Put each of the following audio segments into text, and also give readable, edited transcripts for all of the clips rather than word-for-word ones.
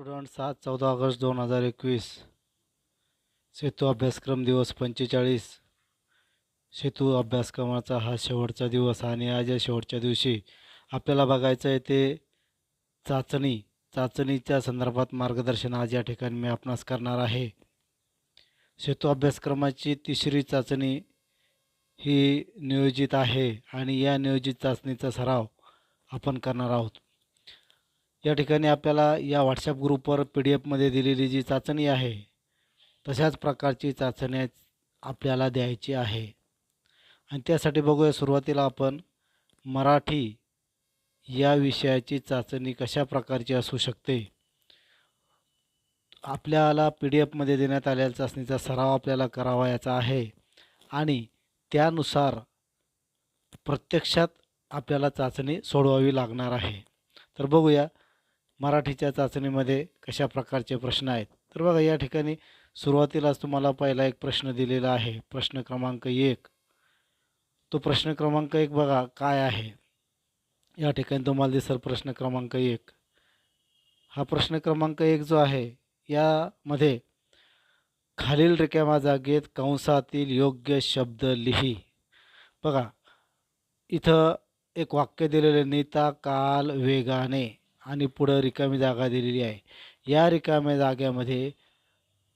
Student 7-14 August 2021 सेतू अभ्यासक्रम दिवस 45. सेतू अभ्यासक्रमाचा हा शेवटचा दिवस आणि आज या शेवटच्या दिवशी आपल्याला बघायचं आहे ते चाचणीच्या संदर्भात मार्गदर्शन आज या ठिकाणी मी आपणास करणार आहे. सेतू अभ्यासक्रमाची तिसरी चाचणी ही नियोजित आहे आणि या नियोजित चाचणीचा सराव आपण करणार आहोत. या ठिकाणी आपल्याला या व्हॉट्सॲप ग्रुपवर PDF दिलेली जी चाचणी आहे तशाच प्रकारची चाचणी आपल्याला द्यायची आहे आणि त्यासाठी बघूया सुरुवातीला आपण मराठी या विषयाची चाचणी कशा प्रकारची असू शकते. आपल्याला PDF देण्यात आलेल्या चाचणीचा सराव आपल्याला करावयाचा आहे आणि त्यानुसार प्रत्यक्षात आपल्याला चाचणी सोडवावी लागणार आहे. तर बघूया मराठीच्या चाचणीमध्ये कशा प्रकारचे प्रश्न आहेत. तर बघा या ठिकाणी सुरुवातीलाच तुम्हाला पहिला एक प्रश्न दिलेला आहे, प्रश्न क्रमांक 1. तो प्रश्न क्रमांक 1 बघा काय आहे. या ठिकाणी तुम्हाला दिसेल प्रश्न क्रमांक 1. हा प्रश्न क्रमांक 1 जो आहे यामध्ये खालील रिकाम्या जागेत कंसातील योग्य शब्द लिही. बघा इथं एक वाक्य दिलेले, नीता काल वेगाने आणि पुढं रिकामी जागा दिलेली आहे. या रिकाम्या जागेमध्ये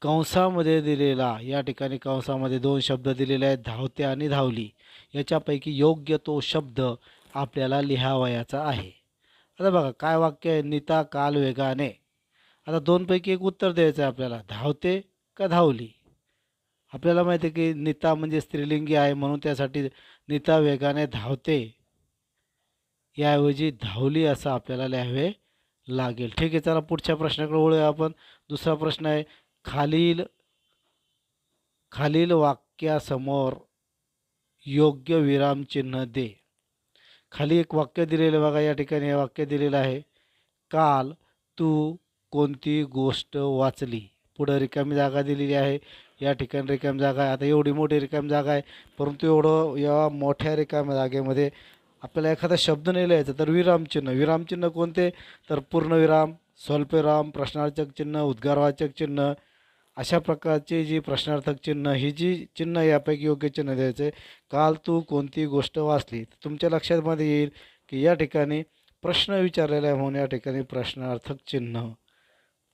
कंसामध्ये दिलेला, या ठिकाणी कंसामध्ये 2 शब्द दिलेले आहेत, धावते आणि धावली. याच्यापैकी योग्य तो शब्द आपल्याला लिहावयाचा आहे. आता बघा काय वाक्य आहे, नीता काल वेगाने. आता 2 पैकी एक उत्तर द्यायचं आहे आपल्याला, धावते का धावली. आपल्याला माहिती आहे की नीता म्हणजे स्त्रीलिंगी आहे म्हणून त्यासाठी नीता वेगाने धावते याऐवजी धावली असं आपल्याला लिहावे लागेल. ठीक आहे, चला पुढच्या प्रश्नाकडे वळूया आपण. दुसरा प्रश्न आहे, खालील वाक्यासमोर योग्य विरामचिन्ह दे. खाली एक वाक्य दिलेलं बघा, या ठिकाणी हे वाक्य दिलेलं आहे, काल तू कोणती गोष्ट वाचली. पुढं रिकामी जागा दिलेली आहे, या ठिकाणी रिकामी जागा आहे. आता एवढी मोठी रिकामी जागा आहे परंतु या मोठ्या रिकाम्या जागेमध्ये आपल्याला एखादा शब्द नाही लिहायचा, तर विरामचिन्ह कोणते, तर पूर्णविराम, स्वल्पविराम, प्रश्नार्थक चिन्ह, उद्गारवाचक चिन्ह, अशा प्रकारची जी प्रश्नार्थक चिन्ह ही जी चिन्ह यापैकी योग्य चिन्ह द्यायचे. काल तू कोणती गोष्ट वाचली. तुमच्या लक्षात येईल की या ठिकाणी प्रश्न विचारलेला आहे म्हणून या ठिकाणी प्रश्नार्थक चिन्ह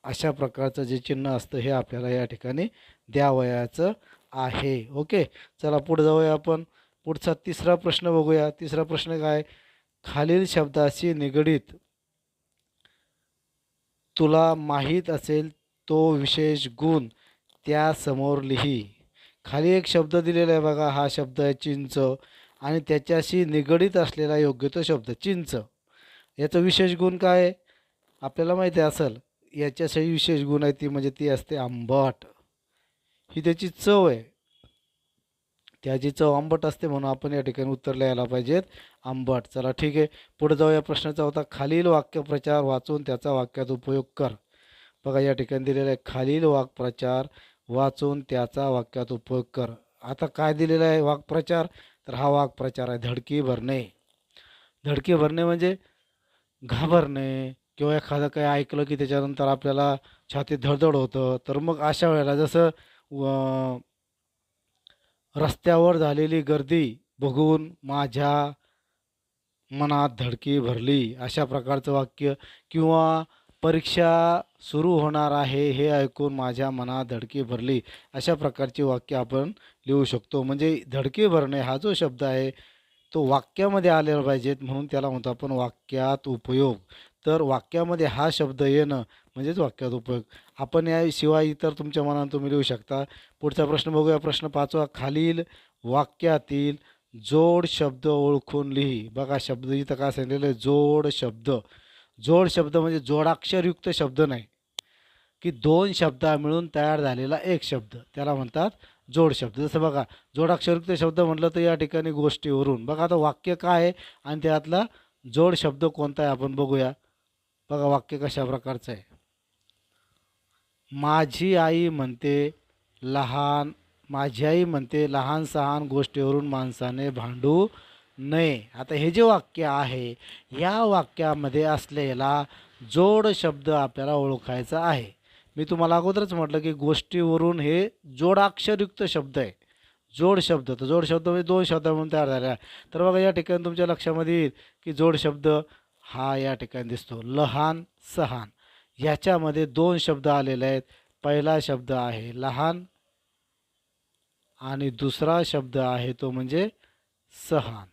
अशा प्रकारचं जे चिन्ह असतं हे आपल्याला या ठिकाणी द्यावयाचं आहे. ओके, चला पुढे जाऊया आपण. पुढचा तिसरा प्रश्न बघूया. तिसरा प्रश्न काय, खालील शब्दाशी निगडीत तुला माहीत असेल तो विशेष गुण त्यासमोर लिही. खाली एक शब्द दिलेला आहे बघा, हा शब्द आहे चिंच आणि त्याच्याशी निगडीत असलेला योग्य तो शब्द चिंच. याचा विशेष गुण काय आहे आपल्याला माहिती असेल. याच्याशी विशेष गुण आहे ती म्हणजे ती असते आंबट. ही त्याची चव आहे, त्याची चव आंबट असते म्हणून आपण या ठिकाणी उत्तर लिहायला पाहिजेत आंबट. चला ठीक आहे, पुढे जाऊया. प्रश्नाचा होता, खालील वाक्यप्रचार वाचून त्याचा वाक्यात उपयोग कर. बघा या ठिकाणी दिलेलं आहे, खालील वाक्प्रचार वाचून त्याचा वाक्यात उपयोग कर. आता काय दिलेलं आहे वाक्प्रचार, तर हा वाक्प्रचार आहे धडकी भरणे. धडकी भरणे म्हणजे घाबरणे किंवा एखादं काही ऐकलं की त्याच्यानंतर आपल्याला छातीत धडधड होतं. तर मग अशा वेळेला जसं रस्त्यावर झालेली गर्दी बघून माझ्या मनात धडकी भरली, अशा प्रकारचं वाक्य. किंवा परीक्षा सुरू होणार आहे हे ऐकून माझ्या मनात धडकी भरली, अशा प्रकारची वाक्य आपण लिहू शकतो. म्हणजे धडकी भरणे हा जो शब्द आहे तो वाक्यामध्ये आलेला पाहिजेत म्हणून त्याला म्हणतो आपण वाक्यात उपयोग. तर वाक्यामध्ये हा शब्द येणं म्हणजेच वाक्यात उपयोग. आपण याशिवाय इतर तुमच्या मनात तुम्ही लिहू शकता. पुढचा प्रश्न बघूया. प्रश्न 5वा, खालील वाक्यातील जोड शब्द ओळखून लिही. बघा शब्द इथं काय सांगितलेलं आहे, जोड शब्द. जोड शब्द म्हणजे जोडाक्षरयुक्त शब्द नाही, की 2 शब्द मिळून तयार झालेला एक शब्द, त्याला म्हणतात जोड शब्द. जसं बघा जोडाक्षरयुक्त शब्द म्हटलं तर या ठिकाणी गोष्टीवरून. बघा आता वाक्य काय आहे आणि त्यातला जोड शब्द कोणता आहे आपण बघूया. बघा वाक्य कशा प्रकारचं आहे, माझी आई म्हणते लहान सहान गोष्टीवरून माणसाने भांडू नये. आता हे जे वाक्य आहे या वाक्यामध्ये असलेला जोड शब्द आपल्याला ओळखायचा आहे. मी तुम्हाला अगोदरच म्हटलं की गोष्टीवरून हे जोडाक्षरयुक्त शब्द आहे. जोड शब्द, तर जोड शब्द म्हणजे दोन शब्द म्हणून तयार झाले आहे. तर बघा या ठिकाणी तुमच्या लक्षामध्ये येईल की जोड शब्द हा या ठिकाणी दिसतो, लहान सहान. ह्याच्यामध्ये दोन शब्द आलेले आहेत. पहिला शब्द आहे लहान आणि दुसरा शब्द आहे तो म्हणजे सहान.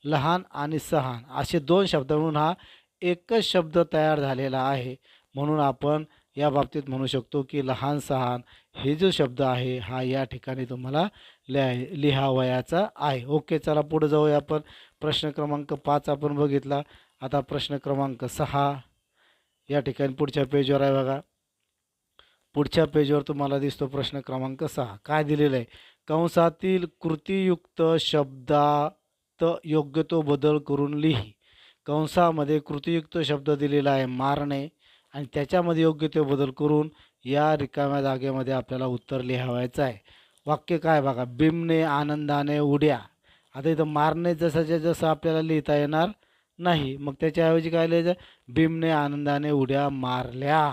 लहान आणि सहान असे दोन शब्द म्हणून हा एकच शब्द तयार झालेला आहे. म्हणून आपण या बाबतीत म्हणू शकतो की लहान सहान हे जो शब्द आहे हा या ठिकाणी तुम्हाला लिहावयाचा आहे. ओके, चला पुढे जाऊया आपण. प्रश्न क्रमांक 5 आपण बघितला. आता प्रश्न क्रमांक 6 या ठिकाणी पुढच्या पेजवर आहे बघा. पुढच्या पेजवर तुम्हाला दिसतो प्रश्न क्रमांक 6. काय दिलेलं आहे? कंसातील कृतीयुक्त शब्दात योग्य तो बदल करून लिही. कंसामध्ये कृतीयुक्त शब्द दिलेला आहे मारणे, आणि त्याच्यामध्ये योग्य ते बदल करून या रिकाम्या जागेमध्ये आपल्याला उत्तर लिहावायचं आहे. वाक्य काय बघा, बिमने आनंदाने उड्या. आता इथं मारणे जसंच्या जसं आपल्याला लिहिता येणार नाही, मग त्याच्याऐवजी काय लिहायचं? बिमने आनंदाने उड्या मारल्या.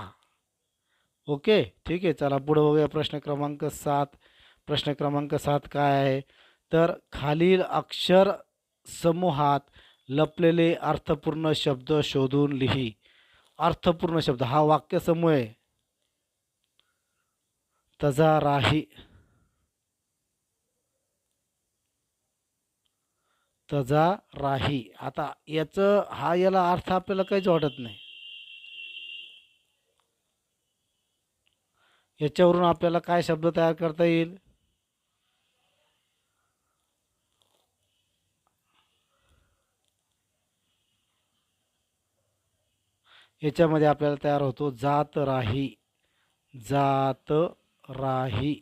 ओके, ठीक आहे. चला पुढे बघूया प्रश्न क्रमांक 7. प्रश्न क्रमांक 7 काय आहे? तर खालील अक्षर समूहात लपलेले अर्थपूर्ण शब्द शोधून लिही. अर्थपूर्ण शब्द हा वाक्यसमूह आहे. तजा राही, तजा राही. आता याला अर्थ आपल्याला काहीच वाटत नाही. याच्यावरून आपल्याला काय शब्द तयार करता येईल? याच्यामध्ये आपल्याला तयार होतो जात राही. जात राही.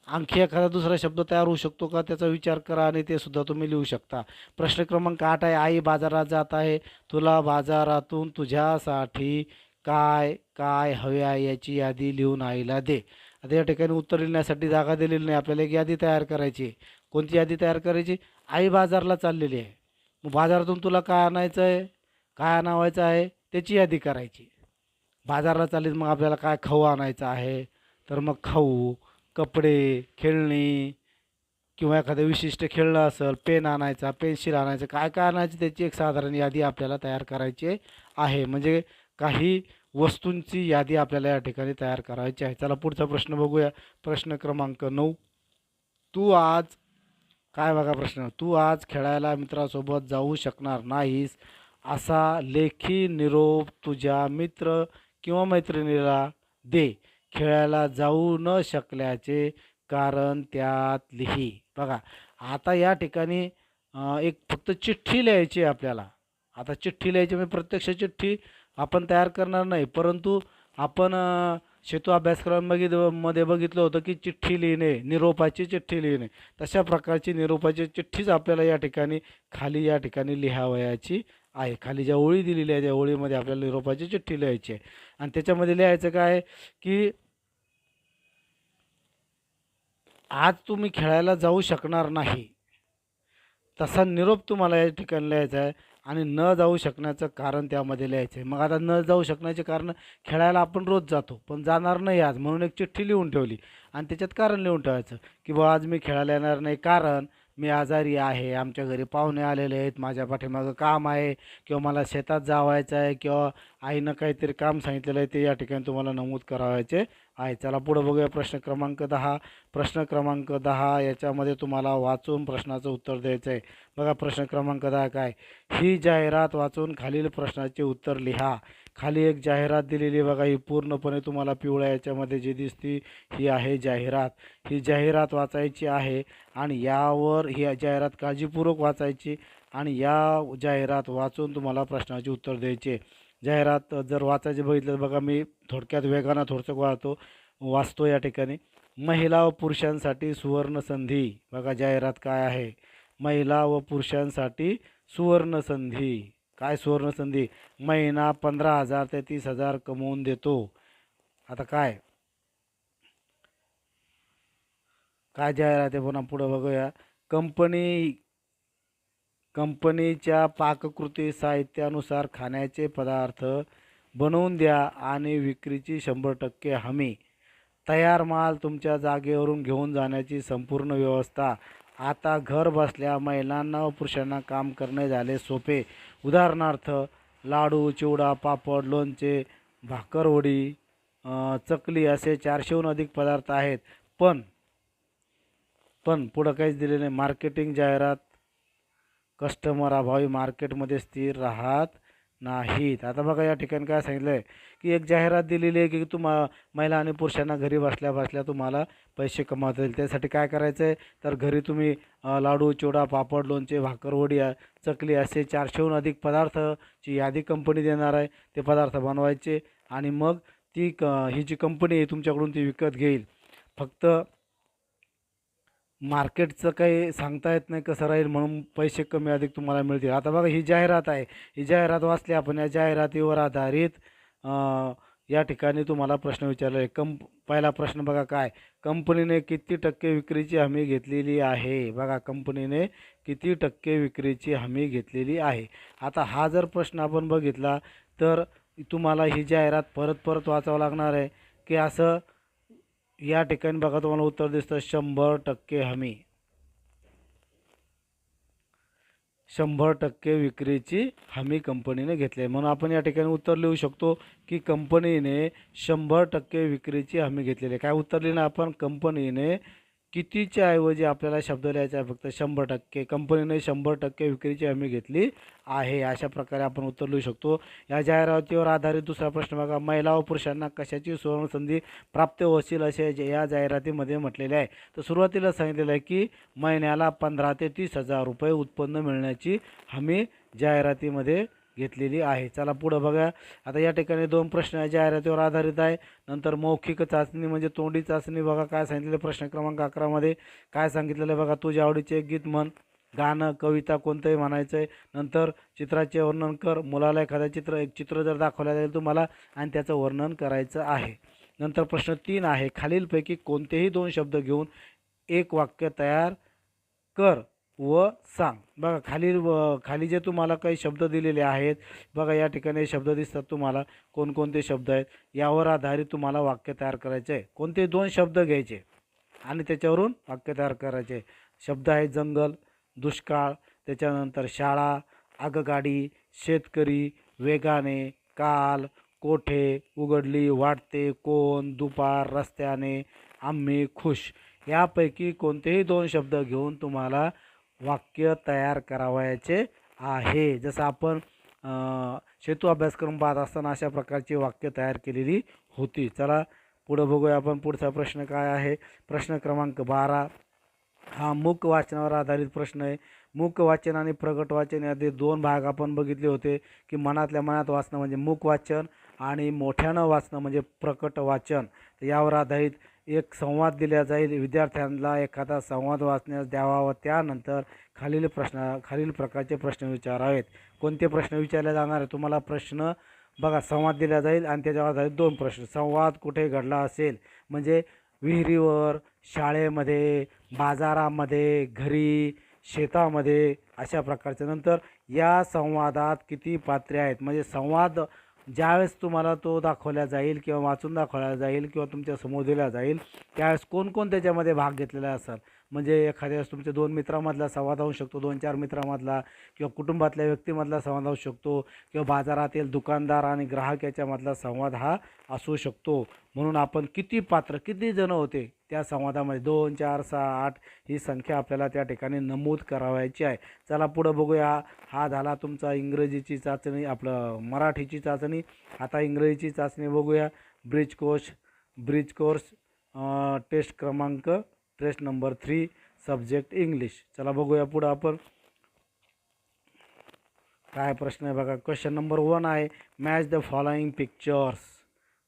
आणखी एखादा दुसरा शब्द तयार होऊ शकतो का, त्याचा विचार करा आणि ते सुद्धा तुम्ही लिहू शकता. प्रश्न क्रमांक 8 आहे. आई बाजारात जात आहे. तुला बाजारातून तुझ्यासाठी काय काय हवे आहे याची यादी लिहून आईला दे. आता या ठिकाणी उत्तर लिहिण्यासाठी जागा दिलेली नाही. आपल्याला एक यादी तयार करायची. कोणती यादी तयार करायची? आई बाजारला चाललेली आहे. मग बाजारातून तुला काय आणायचं आहे, काय आणावायचं आहे त्याची यादी करायची. बाजारला चालली मग आपल्याला काय खाऊ आणायचं आहे, तर मग खाऊ, कपडे, खेळणी किंवा एखादं विशिष्ट खेळणं असेल, पेन आणायचा, पेन्सिल आणायचं, काय काय आणायचं त्याची एक साधारण यादी आपल्याला तयार करायची आहे. म्हणजे काही वस्तूंची यादी आपल्याला या ठिकाणी तयार करायची आहे. चला पुढचा प्रश्न बघूया. प्रश्न क्रमांक 9. तू आज काय बघा प्रश्न, तू आज खेळायला मित्रासोबत जाऊ शकणार नाहीस असा लेखी निरोप तुझ्या मित्र किंवा मैत्रिणीला दे. खेळायला जाऊ न शकल्याचे कारण त्यात लिही. बघा आता या ठिकाणी एक फक्त चिठ्ठी लिहायची आहे आपल्याला. आता चिठ्ठी लिहायची म्हणजे प्रत्यक्ष चिठ्ठी आपण तयार करणार नाही, परंतु आपण सेतू अभ्यासक्रमामध्ये बघितलं होतं की चिठ्ठी लिहिणे, निरोपाची चिठ्ठी लिहिणे, तशा प्रकारची निरोपाची चिठ्ठीच आपल्याला या ठिकाणी खाली या ठिकाणी लिहावयाची आहे. खाली ज्या ओळी दिलेल्या आहे त्या ओळीमध्ये आपल्याला निरोपाची चिठ्ठी लिहायची आहे. आणि त्याच्यामध्ये लिहायचं काय की आज तुम्ही खेळायला जाऊ शकणार नाही तसा निरोप तुम्हाला या ठिकाणी लिहायचा आहे. आणि न जाऊ शकण्याचं कारण त्यामध्ये लिहायचं आहे. मग आता न जाऊ शकण्याचे कारण, खेळायला आपण रोज जातो पण जाणार नाही आज, म्हणून एक चिठ्ठी लिहून ठेवली आणि त्याच्यात कारण लिहून ठेवायचं की बा आज मी खेळायला येणार नाही कारण मी आजारी आहे, आमच्या घरी पाहुणे आलेले आहेत, माझ्या पाठीमागं काम आहे, किंवा मला शेतात जावायचं आहे, किंवा आईनं काहीतरी काम सांगितलेलं आहे ते या ठिकाणी तुम्हाला नमूद करावायचे आहे. चला पुढे बघूया प्रश्न क्रमांक 10. प्रश्न क्रमांक 10 याच्यामध्ये तुम्हाला वाचून प्रश्नाचं उत्तर द्यायचं आहे. बघा प्रश्न क्रमांक 10 काय, ही जाहिरात वाचून खालील प्रश्नाचे उत्तर लिहा. खाली एक जाहिरात दिलेली बघा, ही पूर्णपणे तुम्हाला पिवळ्या याच्यामध्ये जी दिसती ही आहे जाहिरात. ही जाहिरात वाचायची आहे आणि यावर ही जाहिरात काळजीपूर्वक वाचायची आणि या जाहिरात वाचून तुम्हाला प्रश्नाचे उत्तर द्यायचे. जाहिरात जर वाचायचे बघितलं बघा, मी थोडक्यात वेगानं थोडंसं वाचतो या ठिकाणी. महिला व पुरुषांसाठी सुवर्ण संधी. बघा जाहिरात काय आहे, महिला व पुरुषांसाठी सुवर्ण संधी. काय सुवर्ण संधी? महिना 15,000 ते 30,000 कमवून देतो. आता काय काय जाहिरात आहे पुन्हा पुढे बघूया. कंपनीच्या पाककृती साहित्यानुसार खाण्याचे पदार्थ बनवून द्या आणि विक्रीची 100% हमी. तयार माल तुमच्या जागेवरून घेऊन जाण्याची संपूर्ण व्यवस्था. आता घर बसल्या महिलांना व पुरुषांना काम करणे झाले सोपे. उदाहरणार्थ लाडू, चिवडा, पापड, लोणचे, भाकरवडी, चकली असे 400हून अधिक पदार्थ आहेत. पण पुढं काहीच दिले नाही. मार्केटिंग जाहिरात. कस्टमर अभावी मार्केटमध्ये स्थिर राहत नाहीत. आता बघा या ठिकाणी काय सांगितलं आहे की एक जाहिरात दिलेली आहे की महिला आणि पुरुषांना घरी बसल्या बसल्या तुम्हाला पैसे कमावता येईल. त्यासाठी काय करायचं आहे तर घरी तुम्ही लाडू, चिवडा, पापड, लोणचे, भाकरवडी, चकली असे 400हून अधिक पदार्थची यादी कंपनी देणार आहे. ते पदार्थ बनवायचे आणि मग ही जी कंपनी आहे तुमच्याकडून ती विकत घेईल. फक्त मार्केटचं काही सांगता येत नाही कसं राहील, म्हणून पैसे कमी अधिक तुम्हाला मिळतील. आता बघा ही जाहिरात आहे. ही जाहिरात वाचली आपण. या जाहिरातीवर आधारित या ठिकाणी तुम्हाला प्रश्न विचारला आहे. पहिला प्रश्न बघा काय, कंपनीने किती टक्के विक्रीची हमी घेतलेली आहे. बघा कंपनीने किती टक्के विक्रीची हमी घेतलेली आहे. आता हा जर प्रश्न आपण बघितला तर तुम्हाला ही जाहिरात परत वाचावं लागणार आहे की असं या ठिकाणी बघा तुम्हाला उत्तर दिसतं 100% हमी. 100% विक्रीची हमी कंपनीने घेतली आहे. म्हणून आपण या ठिकाणी उत्तर लिहू शकतो की कंपनीने 100% विक्रीची हमी घेतलेली आहे. काय उत्तर लिहिलं आपण, कंपनीने कितीच्या ऐवजी आपल्याला शब्द लिहायचा आहे फक्त 100%. कंपनीने 100% विक्रीची हमी घेतली आहे. अशा प्रकारे आपण उत्तर लिहू शकतो. या जाहिरातीवर आधारित दुसरा प्रश्न बघा, महिला व पुरुषांना कशाची सुवर्णसंधी प्राप्त होईल असे या जाहिरातीमध्ये म्हटलेले आहे. तर सुरुवातीला सांगितलेलं आहे की महिन्याला 15,000 ते 30,000 रुपये उत्पन्न मिळण्याची हमी जाहिरातीमध्ये घेतलेली आहे. चला पुढं बघा. आता या ठिकाणी 2 प्रश्न जाहिरातीवर आधारित आहे. नंतर मौखिक चाचणी म्हणजे तोंडी चाचणी. बघा काय सांगितलेलं, प्रश्न क्रमांक 11 मध्ये काय सांगितलेलं बघा, तुझ्या आवडीचे एक गीत म्हण, गाणं, कविता कोणतंही म्हणायचं आहे. नंतर चित्राचे वर्णन कर. मुलाला एक चित्र जर दाखवलं जाईल तुम्हाला आणि त्याचं वर्णन करायचं आहे. नंतर प्रश्न 3 आहे, खालीलपैकी कोणतेही 2 शब्द घेऊन एक वाक्य तयार कर व सांग. बघा खाली जे तुम्हाला काही शब्द दिलेले आहेत बघा, या ठिकाणी शब्द दिसतात तुम्हाला. कोणकोणते शब्द आहेत यावर आधारित तुम्हाला वाक्य तयार करायचे आहे. कोणते 2 शब्द घ्यायचे आणि त्याच्यावरून वाक्य तयार करायचे. शब्द आहेत जंगल, दुष्काळ, त्याच्यानंतर शाळा, आगगाडी, शेतकरी, वेगाने, काल, कोठे, उघडली, वाटते, कोण, दुपार, रस्त्याने, आम्ही, खुश. यापैकी कोणतेही 2 शब्द घेऊन तुम्हाला वाक्य तयार करावयाचे आहे. जसं आपण सेतू अभ्यासक्रम पाहत असताना अशा प्रकारची वाक्य तयार केलेली होती. चला पुढं बघूया आपण. पुढचा प्रश्न काय आहे, प्रश्न क्रमांक 12 हा मूक वाचनावर आधारित प्रश्न आहे. मूक वाचन आणि प्रगट वाचन याचे 2 भाग आपण बघितले होते की मनातल्या मनात वाचणं म्हणजे मूक वाचन आणि मोठ्यानं वाचणं म्हणजे प्रकट वाचन. तर यावर आधारित एक संवाद दिला जाईल. विद्यार्थ्यांना एखादा संवाद वाचण्यास द्यावा व त्यानंतर खालील प्रकारचे प्रश्न विचारावेत. कोणते प्रश्न विचारले जाणार आहे तुम्हाला प्रश्न बघा, संवाद दिला जाईल आणि त्याच्यावर आधारित 2 प्रश्न. संवाद कुठे घडला असेल म्हणजे विहिरीवर, शाळेमध्ये, बाजारामध्ये, घरी, शेतामध्ये अशा प्रकारचे. नंतर या संवादात किती पात्रे आहेत म्हणजे संवाद ज्यावेळेस तुम्हाला तो दाखवला जाईल किंवा वाचून दाखवला जाईल किंवा तुमच्या समोर दिला जाईल त्यावेळेस कोण त्याच्यामध्ये भाग घेतलेला असेल. म्हणजे एखाद्या वेळेस तुमच्या 2 मित्रांमधला संवाद होऊ शकतो, 2-4 मित्रांमधला किंवा कुटुंबातल्या व्यक्तीमधला संवाद होऊ शकतो किंवा बाजारातील दुकानदार आणि ग्राहक याच्यामधला संवाद हा असू शकतो. म्हणून आपण किती जण होते त्या संवादामध्ये 2, 4, 6, 8 ही संख्या आपल्याला त्या ठिकाणी नमूद करावायची आहे. चला पुढं बघूया. हा झाला तुमचा इंग्रजीची चाचणी, आपलं मराठीची चाचणी. आता इंग्रजीची चाचणी बघूया. Bridge course test number 3 subject English. चला बघूया पुढं आपण काय प्रश्न आहे बघा. क्वेश्चन नंबर 1 आहे, मॅच द फॉलोइंग पिक्चर्स.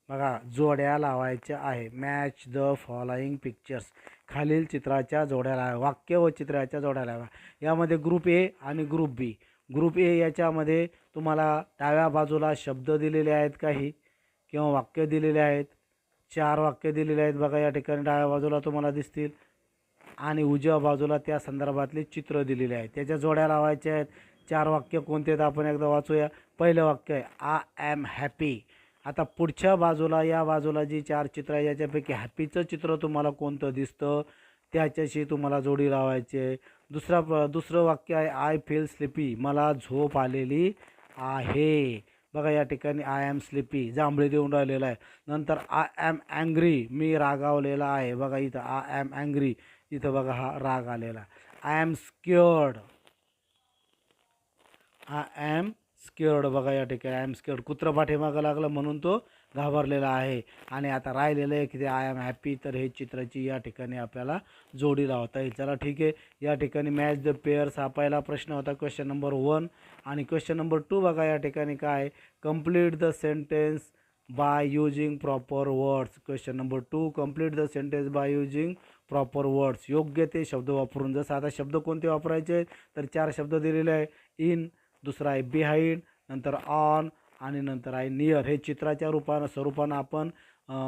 बघा जोड्या लावायच्या आहे. मॅच द फॉलोइंग पिक्चर्स, खालील चित्राच्या जोड्या लावा. वाक्य व चित्राच्या जोड्या लावा. यामध्ये ग्रुप ए आणि ग्रुप बी. ग्रुप ए याच्यामध्ये तुम्हाला डाव्या बाजूला शब्द दिलेले आहेत काही किंवा वाक्य दिलेले आहेत. 4 वाक्य दिलेले आहेत बघा या ठिकाणी डाव्या बाजूला तुम्हाला दिसतील आणि उजव्या बाजूला त्या संदर्भातले चित्र दिलेले आहे. त्याच्या जोड्या लावायच्या आहेत. 4 वाक्य कोणते आहेत आपण एकदा वाचूया. पहिलं वाक्य आहे आय ॲम हॅपी. आता पुढच्या बाजूला या बाजूला जी 4 चित्र आहे याच्यापैकी हॅपीचं चित्र तुम्हाला कोणतं दिसतं त्याच्याशी तुम्हाला जोडी लावायची आहे. दुसरं वाक्य आहे आय फील स्लिपी. मला झोप आलेली आहे. बघा या ठिकाणी आय ॲम स्लिपी जांभळे देऊन राहिलेला आहे. नंतर आय ॲम अँग्री. मी रागावलेला आहे. बघा इथं आय ॲम अँग्री. इथं बघा हा राग आलेला. I am squared. I am squared. बघा या ठिकाणी आय ॲम स्क्युअर्ड. कुत्रं पाठीमागं लागलं म्हणून तो घाबरलेला आहे. आणि आता राहिलेलं आहे की ते आय ॲम हॅपी. तर हे चित्राची या ठिकाणी आपल्याला जोडी लावता येईल. चला ठीक आहे. या ठिकाणी मॅच द पेअर्स हा पहिला प्रश्न होता क्वेश्चन नंबर 1. आणि क्वेश्चन नंबर 2 बघा या ठिकाणी काय complete the sentence by using proper words. Question number 2 complete the sentence by using proper words. योग्य ते शब्द वापरून. जसं आता शब्द कोणते वापरायचे तर 4 शब्द दिलेले आहे. इन, दुसरा आहे बिहाइंड, नंतर ऑन आणि नंतर आहे नियर. हे चित्राच्या स्वरूपानं आपण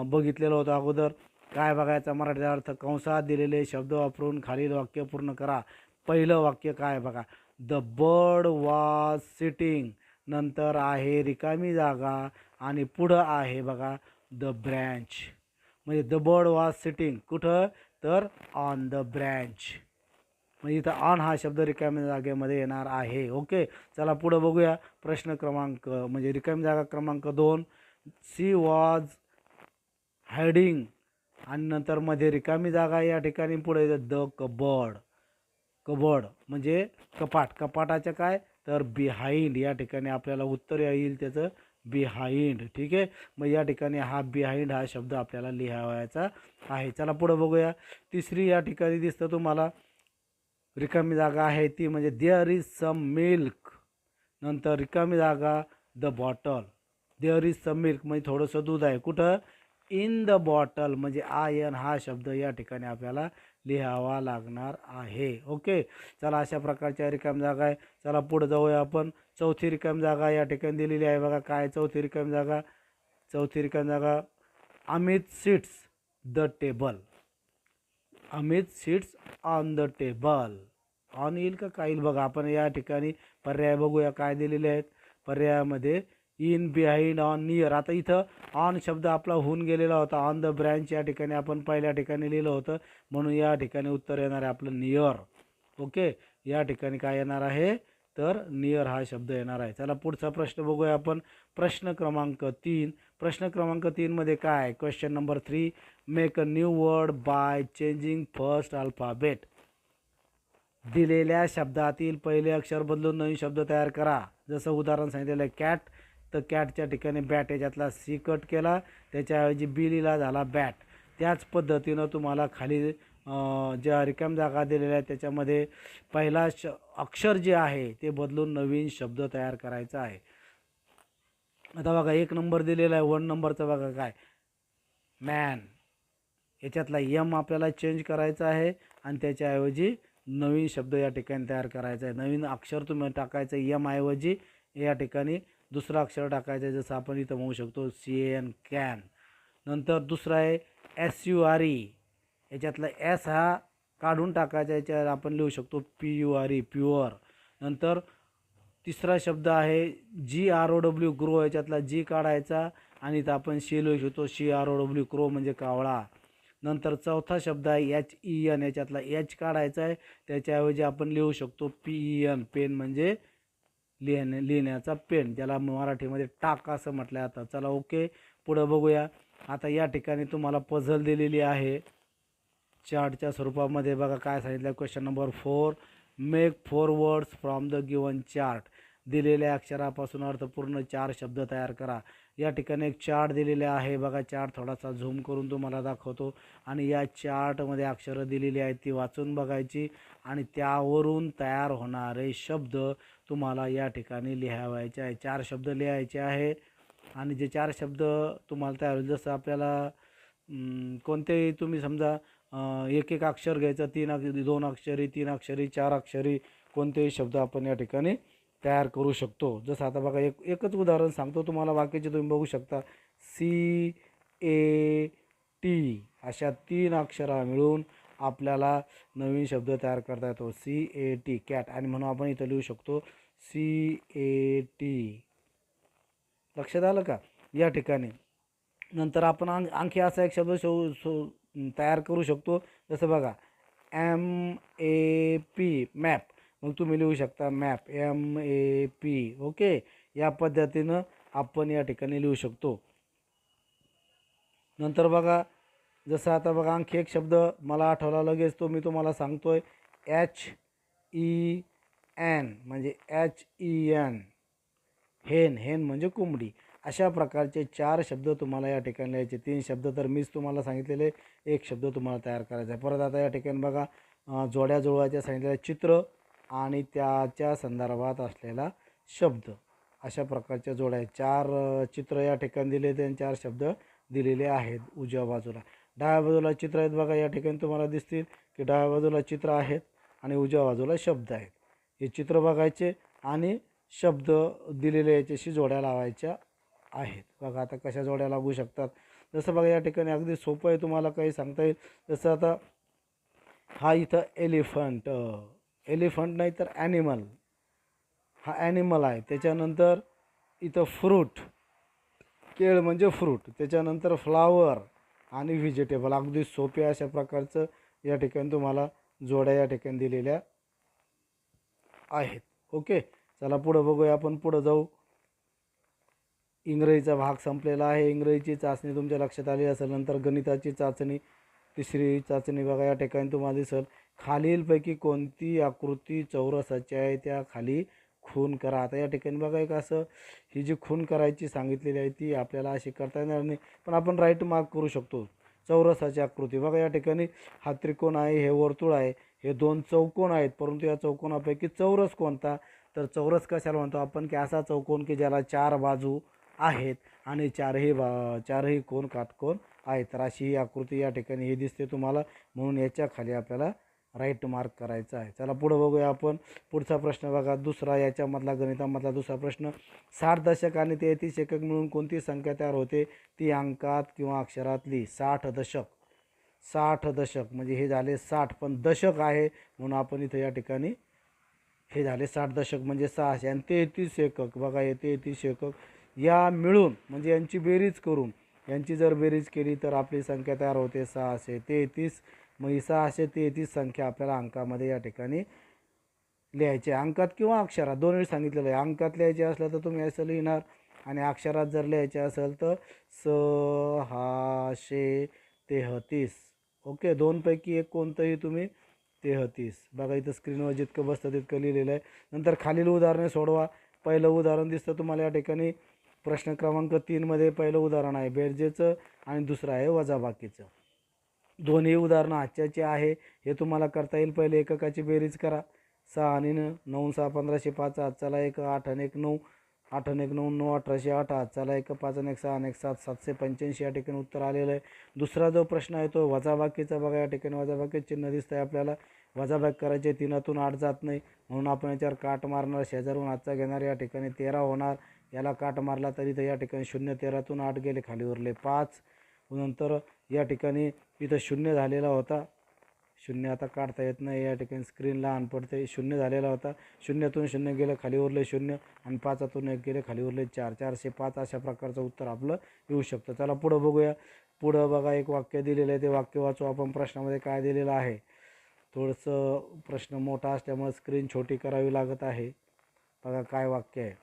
बघितलेलं होतं अगोदर. काय बघायचा मराठीचा अर्थ कंसात दिलेले शब्द वापरून खालील वाक्य पूर्ण करा. पहिलं वाक्य काय बघा द बर्ड वॉज सिटिंग. नंतर आहे रिकामी जागा आणि पुढं आहे बघा द ब्रँच. म्हणजे द बर्ड वॉज सिटिंग कुठं तर ऑन द ब्रँच. म्हणजे इथं ऑन हा शब्द रिकाम्या जागेमध्ये येणार आहे. ओके चला पुढं बघूया. प्रश्न क्रमांक म्हणजे रिकामी जागा क्रमांक 2. सी वॉज हायडिंग आणि नंतर मध्ये रिकामी जागा या ठिकाणी पुढे द कबर्ड. कबर्ड म्हणजे कपाट. कपाटाचं काय तर बिहाइंड. या ठिकाणी आपल्याला उत्तर येईल त्याचं बिहाइंड. ठीक आहे. मग या ठिकाणी हा बिहाइंड हा शब्द आपल्याला लिहावायचा आहे. चला पुढं बघूया. तिसरी या ठिकाणी दिसतं तुम्हाला रिकामी जागा आहे ती म्हणजे देअर इज सम मिल्क. नंतर रिकामी जागा the bottle. There is some milk म्हणजे थोडंसं दूध आहे. कुठं इन द बॉटल. म्हणजे आयन हा शब्द या ठिकाणी आपल्याला लिहावा लागणार आहे. ओके चला अशा प्रकारच्या रिकामी जागा आहे. चला पुढे जाऊया आपण. चौथी रिकामी जागा या ठिकाणी दिलेली आहे. बघा काय चौथी रिकामी जागा. चौथी रिकामी जागा Amit sits the table. Amit sits on the table. On येईल का काय येईल बघा. आपण या ठिकाणी पर्याय बघूया काय दिलेले आहेत. पर्यायामध्ये इन, बिहाइंड, ऑन, नियर. आता इथं ऑन शब्द आपला होऊन गेलेला होता. ऑन द ब्रँच या ठिकाणी आपण पहिल्या ठिकाणी लिहिलं होतं म्हणून या ठिकाणी उत्तर येणार आहे आपलं नियर. ओके या ठिकाणी काय येणार आहे तर नियर हा शब्द येणार आहे. चला पुढचा प्रश्न बघूया आपण. प्रश्न क्रमांक 3. प्रश्न क्रमांक 3 मध्ये काय question number 3 make a new word by changing first alphabet. दिलेल्या शब्दातील पहिले अक्षर बदलून नवीन शब्द तयार करा. जसं उदाहरण सांगितलेलं आहे कॅट. तर कॅटच्या ठिकाणी बॅट याच्यातला सी कट केला त्याच्याऐवजी बी लिहिला झाला बॅट. त्याच पद्धतीनं तुम्हाला खाली ज्या रिकाम जागा दिलेल्या आहेत त्याच्यामध्ये पहिला अक्षर जे आहे ते बदलून नवीन शब्द तयार करायचा आहे. आता बघा 1 नंबर दिलेला आहे. 1 नंबरचा बघा काय मॅन. याच्यातला यम आपल्याला चेंज करायचा आहे आणि त्याच्याऐवजी नवीन शब्द या ठिकाणी तयार करायचा आहे. नवीन अक्षर तुम्ही टाकायचं यम ऐवजी या ठिकाणी दुसरा अक्षर टाकायचं आहे. जसं आपण इथं म्हणू शकतो CAN कॅन. नंतर दुसरा आहे SURE. याच्यातला एस हा काढून टाकायचा. याच्यावर आपण लिहू शकतो PURE प्युअर. नंतर तिसरा शब्द आहे GROW ग्रो. याच्यातला जी काढायचा आणि इथं आपण शी लिहू शकतो CROW क्रो म्हणजे कावळा. नंतर चौथा शब्द आहे HEN. याच्यातला एच काढायचा आहे त्याच्याऐवजी आपण लिहू शकतो PEN पेन म्हणजे लिहिण्याचा पेन ज्याला मराठीमध्ये टाक असं म्हटलं जातं. चला ओके पुढं बघूया. आता या ठिकाणी तुम्हाला पझल दिलेली आहे चार्टच्या स्वरूपामध्ये. बघा काय सांगितलं question number 4 make 4 words from the given chart. दिलेल्या अक्षरापासून अर्थपूर्ण 4 शब्द तयार करा. या ठिकाणी एक चार्ट दिलेले आहे. बघा चार्ट थोडासा झूम करून तुम्हाला दाखवतो. आणि या चार्टमध्ये अक्षरं दिलेली आहेत ती वाचून बघायची आणि त्यावरून तयार होणारे शब्द तुम्हाला या ठिकाणी लिहावायचे आहे. 4 शब्द लिहायचे आहे आणि जे 4 शब्द तुम्हाला तयार होईल जसं आपल्याला कोणतेही तुम्ही समजा एक अक्षर घ्यायचं 2 अक्षरी 3 अक्षरी 4 अक्षरी कोणतेही शब्द आपण या ठिकाणी तयार करू शकतो. जसं आता बघा एकच उदाहरण सांगतो तुम्हाला. बाकीचे तुम्ही बघू शकता CAT अशा 3 अक्षरा मिळून आपल्याला नवीन शब्द तयार करता येतो. CAT cat. आणि म्हणून आपण इथं लिहू शकतो CAT. लक्षात आलं का या ठिकाणी. नंतर आपण आणखी असा एक शब्द तयार करू शकतो. जसं बघा MAP मॅप. मग तुम्ही लिहू शकता मॅप MAP. ओके, या पद्धतीनं आपण या ठिकाणी लिहू शकतो. नंतर बघा जसं आता बघा आणखी एक शब्द मला आठवला लगेच, तो मी तुम्हाला सांगतोय. HEN म्हणजे HEN हेन. हेन म्हणजे कोंबडी. अशा प्रकारचे 4 शब्द तुम्हाला या ठिकाणी लिहायचे. 3 शब्द तर मीच तुम्हाला सांगितलेले, 1 शब्द तुम्हाला तयार करायचा आहे. परत आता या ठिकाणी बघा जोड्या जुळवायच्या सांगितलेल्या, चित्र आणि त्याच्या संदर्भात असलेला शब्द. अशा प्रकारच्या जोड्या 4 चित्र या ठिकाणी दिले आणि 4 शब्द दिलेले आहेत उजव्या बाजूला. डाव्या बाजूला चित्र आहेत बघा, या ठिकाणी तुम्हाला दिसतील की डाव्या बाजूला चित्र आहेत आणि उजव्या बाजूला शब्द आहेत. हे चित्र बघायचे आणि शब्द दिलेले याच्याशी जोड्या लावायच्या आहेत. बघा आता कशा जोड्या लागू शकतात. जसं बघा या ठिकाणी अगदी सोपं आहे, तुम्हाला काही सांगता येईल. जसं आता हा इथं एलिफंट. एलिफंट नाही तर ॲनिमल. हा ॲनिमल आहे. त्याच्यानंतर इथं फ्रूट. केळ म्हणजे फ्रूट. त्याच्यानंतर फ्लावर आणि व्हेजिटेबल. अगदी सोपे अशा प्रकारचं या ठिकाणी तुम्हाला जोड्या या ठिकाणी दिलेल्या आहेत. ओके, चला पुढं बघूया. आपण पुढं जाऊ. इंग्रजीचा भाग संपलेला आहे. इंग्रजीची चाचणी तुमच्या लक्षात आली असेल. नंतर गणिताची चाचणी, तिसरी चाचणी बघा या ठिकाणी तुम्हाला दिसेल. खालीलपैकी कोणती आकृती चौरसाची आहे त्या खाली खून करा. आता या ठिकाणी बघा एक असं ही जी खून करायची सांगितलेली आहे ती आपल्याला अशी करता येणार नाही, पण आपण राईट मार्क करू शकतो. चौरसाची आकृती बघा या ठिकाणी हा त्रिकोण आहे, हे वर्तुळ आहे, हे 2 चौकोन आहेत. परंतु या चौकोनापैकी चौरस कोणता? तर चौरस कशाला म्हणतो आपण की असा चौकोन की ज्याला 4 बाजू आहेत आणि चारही कोण काटकोन आहेत. तर अशी ही आकृती या ठिकाणी ही दिसते तुम्हाला, म्हणून याच्या खाली आपल्याला राईट मार्क करायचा आहे. चला पुढे बघूया आपण. पुढचा प्रश्न बघा दुसरा, याच्यामधला गणितामधला दुसरा प्रश्न. 60 दशक आणि 33 एकक मिळून कोणती संख्या तयार होते ती अंकात किंवा अक्षरात लिही. 60 दशक. 60 दशक म्हणजे हे झाले 60, पण दशक आहे म्हणून आपण इथं या ठिकाणी हे झाले 60 दशक म्हणजे 600 आणि 33 एकक. बघा हे 33 एकक या मिळून म्हणजे यांची बेरीज करून, यांची जर बेरीज केली तर आपली संख्या तयार होते 633. मग ही 633 संख्या आपल्याला अंकामध्ये या ठिकाणी लिहायची. अंकात किंवा अक्षरात दोन्ही सांगितलेलं आहे. अंकात लिहायचे असलं तर तुम्ही असं लिहिणार आणि अक्षरात जर लिहायचे असेल तर 633. ओके, दोनपैकी एक कोणतंही तुम्ही 33. बघा इथं स्क्रीनवर जितकं बसतं तितकं लिहिलेलं आहे. नंतर खालील उदाहरणे सोडवा. पहिलं उदाहरण दिसतं तुम्हाला या ठिकाणी. प्रश्न क्रमांक 3 मध्ये पहिलं उदाहरण आहे बेरजेचं आणि दुसरं आहे वजाबाकीचं. दोन्ही उदाहरणं आजच्याची आहे. हे तुम्हाला करता येईल. पहिले एककाची बेरीज करा. 6 आणि 9 6 1505. आजचाला 1 8 आणि 1 9. 8 आणि 1 9 9 1808. आजचाला 1 5 आणि 1 6 आणि 1 7 785 या ठिकाणी उत्तर आलेलं आहे. दुसरा जो प्रश्न आहे तो वजाबाकीचा. बघा या ठिकाणी वजाबाकी चिन्ह दिसतं आहे आपल्याला. वजाबाकी करायचे 3तून 8 जात नाही म्हणून आपण याच्यावर काट मारणार. शेजारून आजचा घेणार. या ठिकाणी 13 होणार. याला काट मारला तरी तर या ठिकाणी 0 13तून 8 गेले, खाली उरले 5. नंतर या ठिकाणी इथं 0 झालेला होता. 0 आता काढता येत नाही, या ठिकाणी स्क्रीन लहान पडते. 0 झालेला होता. 0तून 0 गेलं, खाली उरले 0 आणि 5तून 1 गेले, खाली उरले 4. 405 अशा प्रकारचं उत्तर आपलं येऊ शकतं. चला पुढं बघूया. पुढं बघा एक वाक्य दिलेलं आहे, ते वाक्य वाचू आपण. प्रश्नामध्ये काय दिलेलं आहे. थोडंसं प्रश्न मोठा असल्यामुळे स्क्रीन छोटी करावी लागत आहे. बघा काय वाक्य आहे.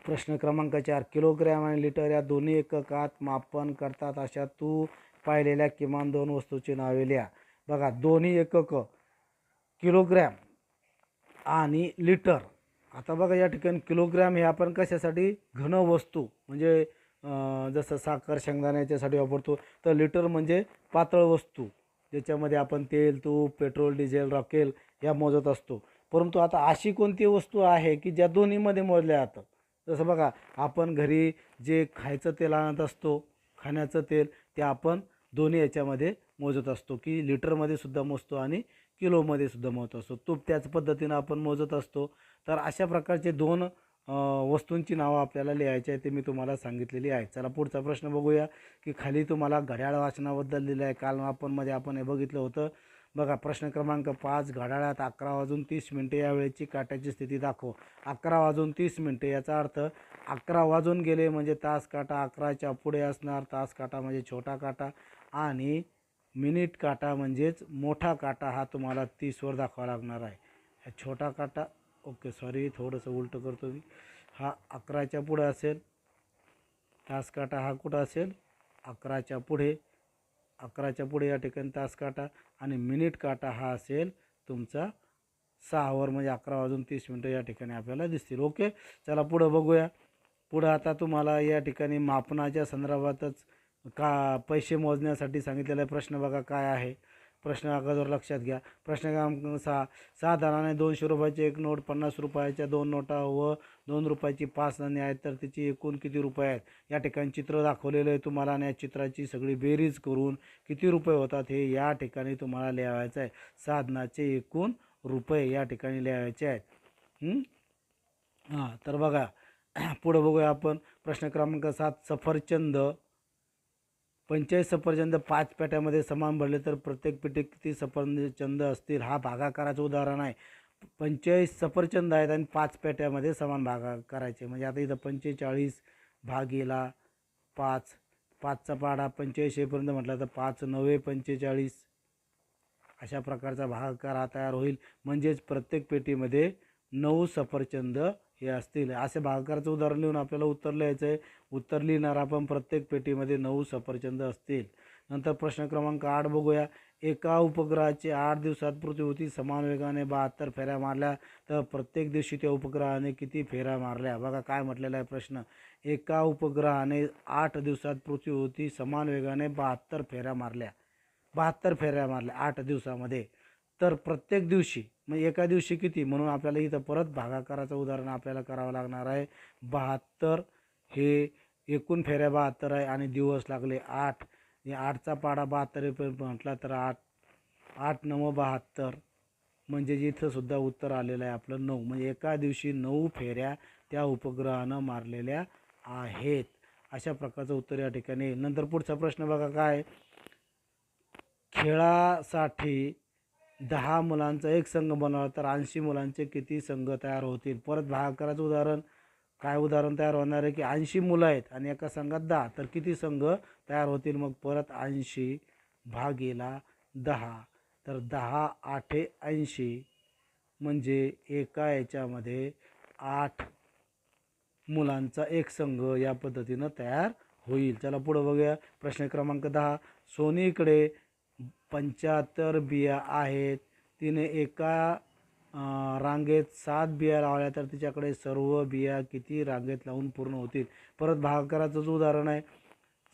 प्रश्न क्रमांक 4. किलोग्रॅम आणि लिटर या दोन्ही एककात मापन करतात अशा तू पाहिलेल्या किमान 2 वस्तूची नावे लिहा. बघा दोन्ही एकक किलोग्रॅम आणि लिटर. आता बघा या ठिकाणी किलोग्रॅम हे आपण कशासाठी, घन वस्तू म्हणजे जसं साखर शेंगदाण्याच्यासाठी वापरतो. तर लिटर म्हणजे पातळ वस्तू ज्याच्यामध्ये आपण तेल तूप पेट्रोल डिझेल रॉकेल या मोजत असतो. परंतु आता अशी कोणती वस्तू आहे की ज्या दोन्हीमध्ये मोजल्या जातात. जसं बघा आपण घरी जे खायचं तेल आणत असतो, खाण्याचं तेल, ते आपण दोन्ही याच्यामध्ये मोजत असतो की लिटरमध्ये सुद्धा मोजतो आणि किलोमध्ये सुद्धा मोजत असतो. तूप त्याच पद्धतीनं आपण मोजत असतो. तर अशा प्रकारचे 2 वस्तूंची नावं आपल्याला लिहायची आहे ते मी तुम्हाला सांगितलेली आहे. चला पुढचा प्रश्न बघूया की खाली तुम्हाला घड्याळ वाचनाबद्दल दिलं आहे. काल आपण हे बघितलं होतं. बघा प्रश्न क्रमांक 5, घड्याळात 11:30 या वेळेची काट्याची स्थिती दाखव. 11:30 याचा अर्थ 11 वाजून गेले म्हणजे तास काटा 11च्या पुढे असणार. तास काटा म्हणजे छोटा काटा आणि मिनिट काटा म्हणजेच मोठा काटा हा तुम्हाला 30वर दाखवावा लागणार आहे. छोटा काटा ओके सॉरी थोडंसं उलटं करतो मी. हा 11च्या पुढे असेल. तास काटा हा कुठं असेल 11च्या पुढे. 11च्या पुढे या ठिकाणी तास काटा आणि मिनिट काटा हा असेल तुमचा 6वर म्हणजे 11:30 या ठिकाणी आपल्याला दिसतील. ओके चला पुढं बघूया. पुढं आता तुम्हाला या ठिकाणी मापनाच्या संदर्भातच पैसे मोजण्यासाठी सांगितलेला प्रश्न बघा काय आहे. प्रश्न अगोदर लक्षात घ्या. प्रश्न क्रमांक 6, 6 दराने 200 रुपयाची एक नोट, 50 रुपयाच्या 2 नोटा व 2 रुपयाची 5 नाणी आहेत तर तिची एकूण किती रुपये आहेत. या ठिकाणी चित्र दाखवलेलं आहे तुम्हाला आणि या चित्राची सगळी बेरीज करून किती रुपये होतात हे या ठिकाणी तुम्हाला लिहायचं आहे. साधनाचे एकूण रुपये या ठिकाणी लिहायचे आहेत. तर बघा पुढं बघूया आपण. प्रश्न क्रमांक 7, सफरचंद 45 सफरचंद 5 पेट्यामध्ये समान भरले तर प्रत्येक पेटीत किती सफरचंद असतील. हा भागाकाराचं उदाहरण आहे. 45 सफरचंद आहेत आणि 5 पेट्यामध्ये समान भागा करायचे म्हणजे आता इथं 45 भागीला 5, 5चा पाढा 45 येईपर्यंत म्हटलं तर 5 9 45 अशा प्रकारचा भागाकार हा तयार होईल. म्हणजेच प्रत्येक पेटीमध्ये 9 सफरचंद हे असतील. असे भागाकाराचं उदाहरण लिहून आपल्याला उत्तर लिहायचं आहे. उत्तर लिहिणार आपण प्रत्येक पेटीमध्ये 9 सफरचंद असतील. नंतर प्रश्न क्रमांक 8 बघूया. एका उपग्रहाचे 8 दिवसात पृथ्वीभोवती समान वेगाने 72 फेऱ्या मारल्या तर प्रत्येक दिवशी त्या उपग्रहाने किती फेऱ्या मारल्या. बघा काय म्हटलेला आहे प्रश्न. एका उपग्रहाने 8 दिवसात पृथ्वीभोवती समान वेगाने 72 फेऱ्या मारल्या. 72 फेऱ्या मारल्या 8 दिवसामध्ये. तर प्रत्येक दिवशी म्हणजे एका दिवशी किती म्हणून आपल्याला इथं परत भागाकाराचं उदाहरण आपल्याला करावं लागणार आहे. 72 हे एकूण फेऱ्या 72 आहे आणि दिवस लागले 8. या 8चा पाढा 72 म्हटला तर 8 8 9 72 म्हणजे इथं सुद्धा उत्तर आलेलं आहे आपलं 9. म्हणजे एका दिवशी 9 फेऱ्या त्या उपग्रहानं मारलेल्या आहेत. अशा प्रकारचं उत्तर या ठिकाणी येईल. नंतर पुढचा प्रश्न बघा काय. खेळासाठी 10 मुलांचा एक संघ बनवला तर 80 मुलांचे किती संघ तयार होतील. परत भागाकाराचं उदाहरण काय उदाहरण तयार होणार आहे की 80 मुलं आहेत आणि एका संघात 10 तर किती संघ तयार होतील. मग परत 80 भागीला 10 तर 10 8 80 म्हणजे एका याच्यामध्ये 8 मुलांचा एक संघ या पद्धतीनं तयार होईल. चला पुढं बघूया. प्रश्न क्रमांक 10, सोनीकडे 75 बिया आहेत. तिने एका रांगेत 7 बिया लावल्या तर तिच्याकडे सर्व बिया किती रांगेत लावून पूर्ण होतील. परत भागाकाराचंच उदाहरण आहे.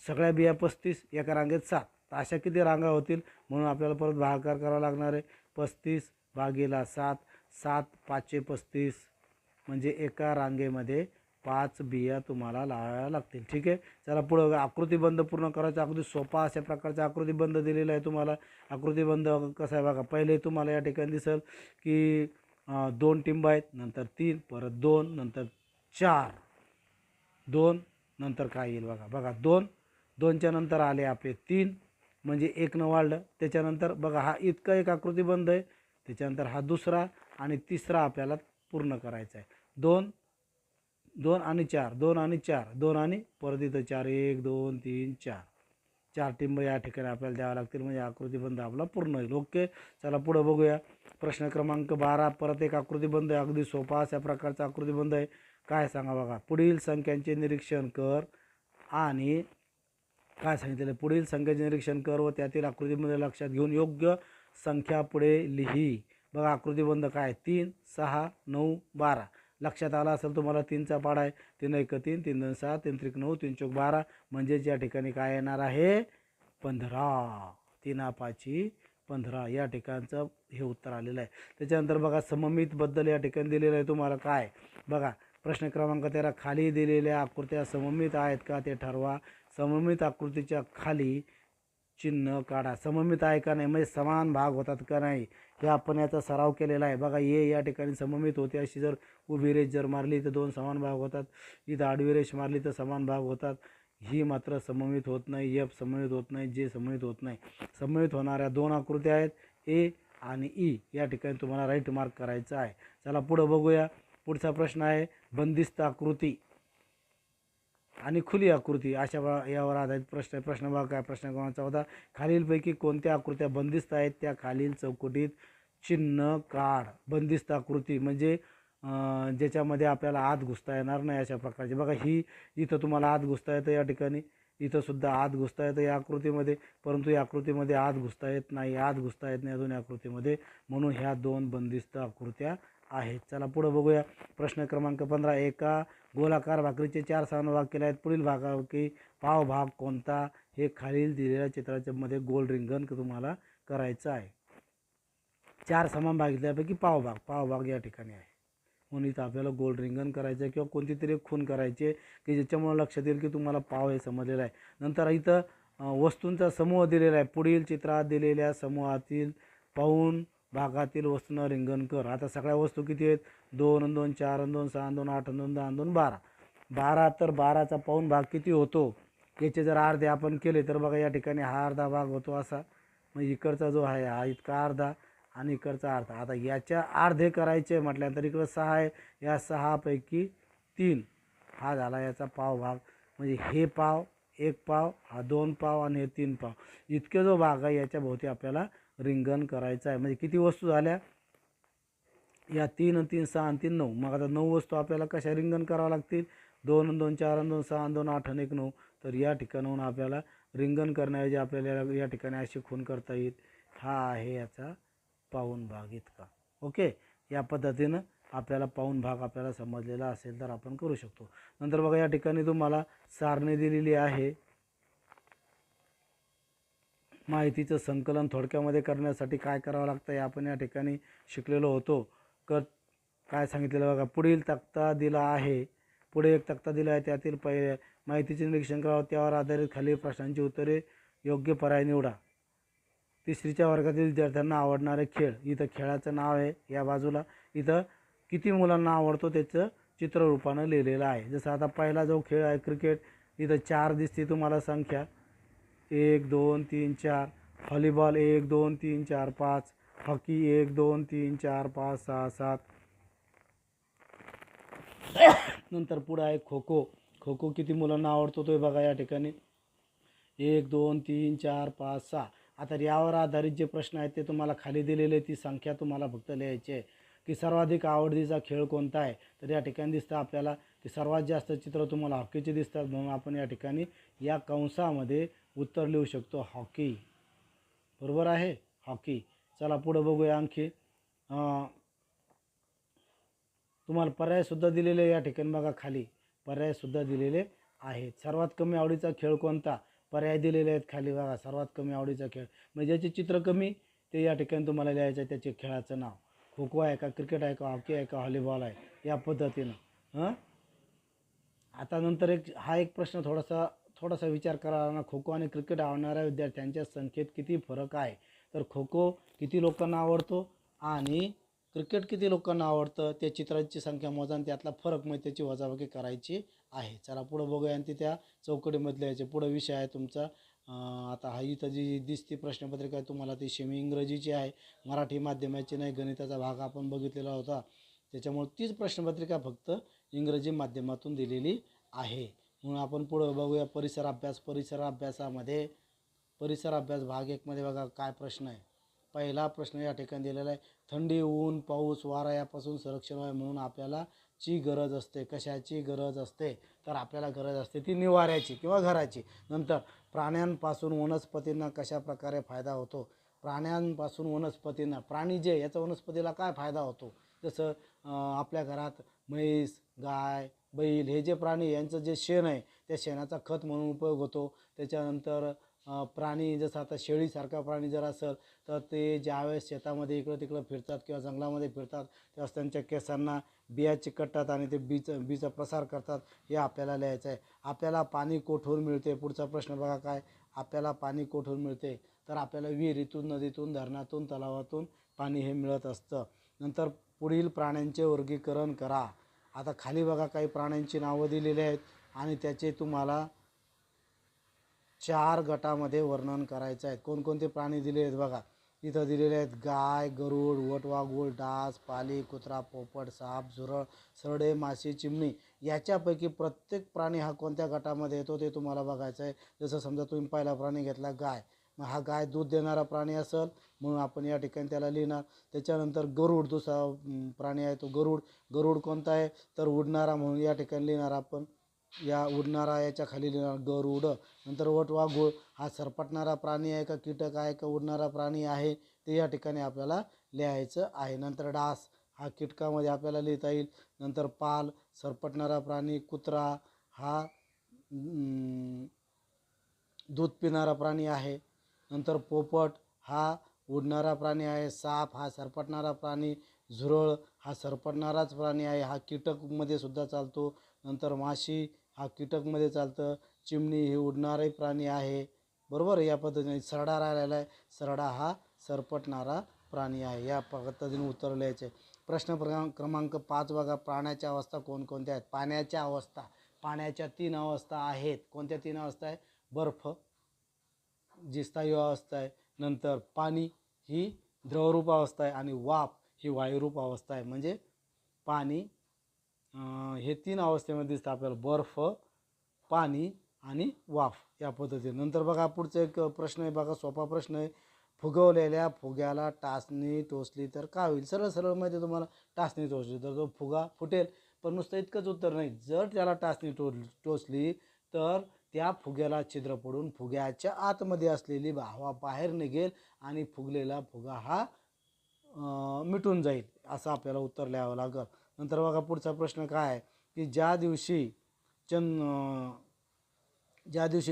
सगळ्या बिया 35 एका रांगेत 7 तर अशा किती रांगा होतील म्हणून आपल्याला परत भागाकार करावा लागणार आहे. 35 भागीला 7 7 5 35 म्हणजे एका रांगेमध्ये 5 बिया तुम्हाला लावाव्या लागतील. ठीक आहे. चला पुढं आकृतीबंध पूर्ण करायचा. अगदी सोपा अशा प्रकारचा आकृतीबंध दिलेला आहे तुम्हाला. आकृतीबंध कसा आहे बघा. पहिले तुम्हाला या ठिकाणी दिसेल की 2 टिंब आहेत, नंतर 3, परत 2, नंतर 4, 2 नंतर काय येईल बघा. बघा 2 2च्या नंतर आले आपले 3 म्हणजे 1 न वाढलं. त्याच्यानंतर बघा हा इतका एक आकृतीबंध आहे. त्याच्यानंतर हा दुसरा आणि तिसरा आपल्याला पूर्ण करायचा आहे. 2 2 आणि 4 2 आणि 4 2 आणि परत इथं 4 1 2 3 4 4 टिंब या ठिकाणी आपल्याला द्यावं लागतील म्हणजे आकृतीबंध आपला पूर्ण होईल. ओके चला पुढं बघूया. प्रश्न क्रमांक 12 परत एक आकृतीबंध आहे. अगदी सोपा अशा प्रकारचा आकृतीबंध आहे. काय सांगा बघा. पुढील संख्यांचे निरीक्षण कर आणि काय सांगितलेलं. पुढील संख्यांचे निरीक्षण कर व त्यातील आकृतीबंध लक्षात घेऊन योग्य संख्या पुढे लिही. बघा आकृतीबंध काय 3 6 9 12 लक्षात आला असेल तुम्हाला. 3चा पाढा आहे. 3 1 3 3 2 6 3 3 9 3 4 12 म्हणजेच या ठिकाणी काय येणार आहे 15. 3 5 15 या ठिकाणचं हे उत्तर आलेलं आहे. त्याच्यानंतर बघा सममितबद्दल या ठिकाणी दिलेलं आहे तुम्हाला. काय बघा प्रश्न क्रमांक 13 खाली दिलेल्या आकृत्या सममित आहेत का ते ठरवा. सममित आकृतीच्या खाली चिन्ह काढा. सममित आहे का नाही, म्हणजे समान भाग होतात का नाही, हे आपण याचा सराव केलेला आहे. बघा ए या ठिकाणी सममित होते, अशी जर उभी रेष जर मारली तर 2 समान भाग होतात. इथं आडवी रेष मारली तर समान भाग होतात. ही मात्र सममित होत नाही. एफ सममित होत नाही. जे सममित होत नाही. सममित होणाऱ्या 2 आकृत्या आहेत, ए आणि ई. या ठिकाणी तुम्हाला राईट मार्क करायचा आहे. चला पुढं बघूया. पुढचा प्रश्न आहे बंदिस्त आकृती आणि खुली आकृती अशा यावर आधारित प्रश्न आहे. प्रश्न बघा काय, प्रश्न क्रमांक 14. खालीलपैकी कोणत्या आकृत्या बंदिस्त आहेत त्या खालील चौकटीत चिन्ह काढ. बंदिस्त आकृती म्हणजे ज्याच्यामध्ये आपल्याला आत घुसता येणार नाही अशा प्रकारची. बघा ही इथं तुम्हाला आत घुसता येतं, या ठिकाणी इथं सुद्धा आत घुसता येतं या आकृतीमध्ये, परंतु या आकृतीमध्ये आत घुसता येत नाही, आत घुसता येत नाही दोन्ही आकृतीमध्ये, म्हणून ह्या 2 बंदिस्त आकृत्या आहेत. चला पुढं बघूया. प्रश्न क्रमांक 15. एका गोलाकार भाकरीचे 4 समान भाग केले आहेत. पुढील भागापैकी पाव भाग कोणता, हे खालील दिलेल्या चित्राच्या मध्ये गोल रिंगण तुम्हाला करायचं आहे. 4 समान भाग घेतल्यापैकी पाव भाग या ठिकाणी आहे, म्हणून इथं आपल्याला गोल रिंगण करायचं आहे किंवा कोणती तरी खून करायची की ज्याच्यामुळे लक्षात येईल की तुम्हाला पाव हे समजलेलं आहे. नंतर इथं वस्तूंचा समूह दिलेला आहे. पुढील चित्रात दिलेल्या समूहातील पाऊण भागातील वस्तूंना रिंगण कर. आता सगळ्या वस्तू किती आहेत, 2 आणि 2 4 आणि 2 6 आणि 2 8 आणि 2 10 आणि 2 12. 12 तर 12चा पाऊण भाग किती होतो, याचे जर अर्धे आपण केले तर बघा या ठिकाणी हा अर्धा भाग होतो असा, मग इकडचा जो आहे हा इतका अर्धा आणि इकडचा अर्धा. आता याच्या अर्धे करायचे म्हटल्यानंतर इकडं 6 आहे, या 6 पैकी 3 हा झाला याचा पाव भाग. म्हणजे हे पाव, 1 पाव, हा 2 पाव आणि हे 3 पाव, इतके जो भाग आहे याच्या भोवती आपल्याला रिंगण करायचं आहे. म्हणजे किती वस्तू झाल्या, या 3 आणि 3 6 आणि 3 9. मग आता 9 वस्तू आपल्याला कशा रिंगण करावं लागतील, 2 आणि 2 4 आणि 2 6 आणि 2 8 आणि 1 9. तर या ठिकाणाहून आपल्याला रिंगण करण्याऐवजी आपल्याला या ठिकाणी अशी खून करता येईल. हा आहे याचा पाऊण भाग इतका. ओके, या पद्धतीनं आपल्याला पाऊण भाग आपल्याला समजलेला असेल तर आपण करू शकतो. नंतर बघा या ठिकाणी तुम्हाला सारणी दिलेली आहे. माहितीचं संकलन थोडक्यामध्ये करण्यासाठी काय करावं लागतं हे आपण या ठिकाणी शिकलेलो होतो. काय सांगितलेलं बघा, पुढील तक्ता दिला आहे, पुढे एक तक्ता दिला आहे, त्यातील माहितीचे निरीक्षण करावं, त्यावर आधारित खालील प्रश्नांची उत्तरे योग्य पर्याय निवडा. 3रीच्या वर्गातील विद्यार्थ्यांना आवडणारे खेळ, इथं खेळाचं नाव आहे या बाजूला, इथं किती मुलांना आवडतो त्याचं चित्ररूपानं लिहिलेलं आहे. जसं आता पहिला जो खेळ आहे क्रिकेट, इथं 4 दिसते तुम्हाला संख्या, 1 2 3 4. व्हॉलीबॉल 1 2 3 4 5. हॉकी 1 2 3 4 5 6 7. नंतर पुढे आहे खो खो. खो खो किती मुलांना आवडतो तो बघा या ठिकाणी, 1 2 3 4 5 6. आता यावर आधारित जे प्रश्न आहेत ते तुम्हाला खाली दिलेले, ती संख्या तुम्हाला फक्त लिहायची आहे की सर्वाधिक आवडीचा खेळ कोणता आहे. तर या ठिकाणी दिसतं आपल्याला की सर्वात जास्त चित्र तुम्हाला हॉकीचे दिसतात, म्हणून आपण या ठिकाणी या कंसामध्ये उत्तर लिहू शकतो हॉकी. बरोबर आहे, हॉकी. चला पुढे बघूया आणखी. तुम्हाला पर्यायसुद्धा दिलेले या ठिकाणी बघा, खाली पर्यायसुद्धा दिलेले आहेत. सर्वात कमी आवडीचा खेळ कोणता, पर्याय दिलेले आहेत खाली बघा. सर्वात कमी आवडीचा खेळ म्हणजे ज्याचे चित्र कमी ते या ठिकाणी तुम्हाला लिहायचं आहे, त्याचे खेळाचं नाव. खो खो आहे का, क्रिकेट आहे का, हॉकी आहे का, व्हॉलीबॉल आहे, या पद्धतीनं. आता नंतर एक प्रश्न थोडासा विचार करा ना. खो खो आणि क्रिकेट आवडणाऱ्या विद्यार्थ्यांच्या संख्येत किती फरक आहे. तर खो खो किती लोकांना आवडतो आणि क्रिकेट किती लोकांना आवडतं, त्या चित्रांची संख्या मोजा आणि त्यातला फरक म्हणजे त्याची वजाबाकी करायची आहे. चला पुढं बघूया आणि ती त्या चौकटीमध्ये यायचे. पुढं विषय आहे तुमचा. आता हा इथं जी दिसती प्रश्नपत्रिका आहे तुम्हाला ती सेमी इंग्रजीची आहे, मराठी माध्यमाची नाही. गणिताचा भाग आपण बघितलेला होता, त्याच्यामुळे तीच प्रश्नपत्रिका फक्त इंग्रजी माध्यमातून दिलेली आहे. म्हणून आपण पुढं बघूया परिसर अभ्यास. परिसर अभ्यास भाग 1 मध्ये बघा काय प्रश्न आहे. पहिला प्रश्न या ठिकाणी दिलेला आहे, थंडी ऊन पाऊस वारा यापासून संरक्षण व्हावे म्हणून आपल्याला ची गरज असते. कशाची गरज असते, तर आपल्याला गरज असते ती निवाऱ्याची किंवा घराची. नंतर प्राण्यांपासून वनस्पतींना कशा प्रकारे फायदा होतो. प्राण्यांपासून वनस्पतींना, प्राणी जे याचा वनस्पतीला काय फायदा होतो, जसं आपल्या घरात म्हैस गाय बैल हे जे प्राणी यांचं जे शेण आहे त्या शेणाचा खत म्हणून उपयोग होतो. त्याच्यानंतर प्राणी जसं आता शेळीसारखा प्राणी जर असेल तर ते ज्यावेळेस शेतामध्ये इकडं तिकडं फिरतात किंवा जंगलामध्ये फिरतात त्यावेळेस त्यांच्या केसांना बिया चिकटतात आणि ते बीचा प्रसार करतात, हे आपल्याला लिहायचं आहे. आपल्याला पाणी कोठून मिळते. पुढचा प्रश्न बघा काय, आपल्याला पाणी कुठून मिळते, तर आपल्याला विहिरीतून, नदीतून, धरणातून, तलावातून पाणी हे मिळत असतं. नंतर पुढील प्राण्यांचे वर्गीकरण करा. आता खाली बघा काही प्राण्यांची नावं दिलेली आहेत आणि त्याचे तुम्हाला 4 गटामध्ये वर्णन करायचं आहे. कोणकोणते प्राणी दिले आहेत बघा. इथं दिलेले आहेत गाय, गरुड, वटवाघूळ, डास, पाली, कुत्रा, पोपट, साप, झुरळ, सरडे, माशी, चिमणी. याच्यापैकी प्रत्येक प्राणी हा कोणत्या गटामध्ये येतो ते तुम्हाला बघायचं आहे. जसं समजा तुम्ही पहिला प्राणी घेतला गाय, मग हा गाय दूध देणारा प्राणी असेल म्हणून आपण या ठिकाणी त्याला लिहिणार. त्याच्यानंतर गरुड दुसरा प्राणी आहे तो गरुड. गरुड कोणता आहे, तर उडणारा म्हणून या ठिकाणी लिहिणार आपण. या उडणारा याच्या खाली लिहिणार गरुड. नंतर वटवाघूळ हा सरपटणारा प्राणी आहे का कीटक आहे का उडणारा प्राणी आहे ते या ठिकाणी आपल्याला लिहायचं आहे. नंतर डास हा कीटकामध्ये आपल्याला लिहिता येईल. नंतर पाल सरपटणारा प्राणी. कुत्रा हा दूध पिणारा प्राणी आहे. नंतर पोपट हा उडणारा प्राणी आहे. साप हा सरपटणारा प्राणी. झुरळ हा सरपटणाराच प्राणी आहे, हा कीटकमध्ये सुद्धा चालतो. नंतर माशी हा कीटकमध्ये चालतं. चिमणी ही उडणारे प्राणी आहे, बरोबर. या पद्धतीने सरडा राहिलेला आहे. सरडा हा सरपटणारा प्राणी आहे. या पद्धतीने उत्तर लिहायचे. प्रश्न क्रमांक 5 बघा. प्राण्याच्या अवस्था कोणकोणत्या आहेत. पाण्याच्या अवस्था, पाण्याच्या 3 अवस्था आहेत. कोणत्या 3 अवस्था आहे, बर्फ जी स्थायी अवस्था आहे, नंतर पाणी ही द्रवरूप अवस्था आहे आणि वाफ ही वायुरूप अवस्था आहे. म्हणजे पाणी हे 3 अवस्थेमध्ये दिसतं आपल्याला, बर्फ, पाणी आणि वाफ या पद्धतीने. नंतर बघा पुढचा एक प्रश्न आहे बघा, सोपा प्रश्न आहे. फुगवलेल्या फुग्याला टाचणी टोचली तर काय होईल. सरळ सरळ मध्ये तुम्हाला टाचणी टोचली तर तो फुगा फुटेल. पण नुसतं इतकंच उत्तर नाही, जर त्याला टाचणी टोचली तर त्या फुग्याला छिद्र पडून फुग्याच्या आतमध्ये असलेली हवा बाहेर निघेल आणि फुगलेला फुगा हा मिटून जाईल, असं आपल्याला उत्तर लिहावं लागेल. नंतर बघा पुढचा प्रश्न काय आहे की ज्या दिवशी